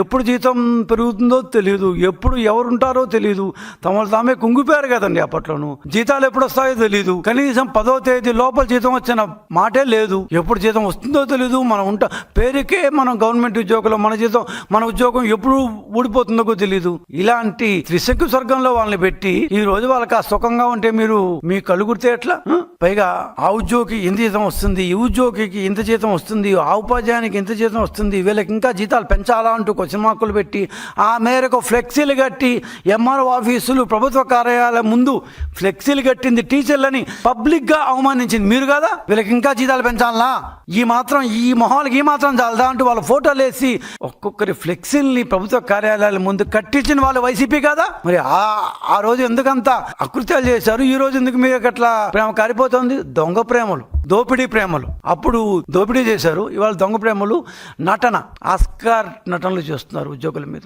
ఎప్పుడు జీతం పెరుగుతుందో తెలియదు, ఎప్పుడు ఎవరుంటారో తెలియదు. తమను తామే కుంగిపోయారు కదండి. అప్పట్లోనూ జీతాలు ఎప్పుడు వస్తాయో తెలియదు. కనీసం 10వ తేదీ లోపల జీతం వచ్చిన మాటే లేదు. ఎప్పుడు జీతం వస్తుందో తెలియదు. మనం పేరుకే మనం గవర్నమెంట్ ఉద్యోగులు, మన ఉద్యోగం ఎప్పుడు ఊడిపోతుందో తెలియదు. ఇలాంటి త్రిశంకు స్వర్గంలో వాళ్ళని పెట్టి ఈ రోజు వాళ్ళకి ఆ సుఖంగా ఉంటే మీరు మీ కళ్ళు గుర్తే ఎట్లా? పైగా ఆ ఉద్యోగికి ఇంత జీతం వస్తుంది, ఈ ఉద్యోగికి ఇంత జీతం వస్తుంది, ఆ ఉపాధ్యాయునికి ఇంత జీతం వస్తుంది, వీళ్ళకి ఇంకా జీతాలు పెంచాలా అంటూ క్వశ్చన్ మార్కులు పెట్టి ఆ మేరకు ఫ్లెక్సీలు కట్టి ఎంఆర్ఓ ఆఫీసులు, ప్రభుత్వ కార్యాలయం ముందు ఫ్లెక్సీలు కట్టింది టీచర్లని పబ్లిక్ గా అవమానించింది మీరు కదా. వీళ్ళకి ఇంకా జీతాలు పెంచాలనా, ఈ మొహాలకి ఈ మాత్రం చాలదా అంటూ వాళ్ళ ఫోటోలు వేసి ఒక్కొక్కరి ఫ్లెక్సీల్ని ప్రభుత్వ కార్యాలయాల ముందు కట్టించిన వాళ్ళు వైసీపీ కదా. మరి ఆ రోజు ఎందుకంత అకృత్యాలు చేశారు, ఈ రోజు ఎందుకు మీకు అట్లా ప్రేమ కారిపోతుంది? దొంగ ప్రేమలు, దోపిడీ ప్రేమలు. అప్పుడు దోపిడీ చేశారు, ఇవాళ దొంగ ప్రేమలు, నటన, ఆస్కార్ నటనలు చేస్తున్నారు ఉద్యోగుల మీద.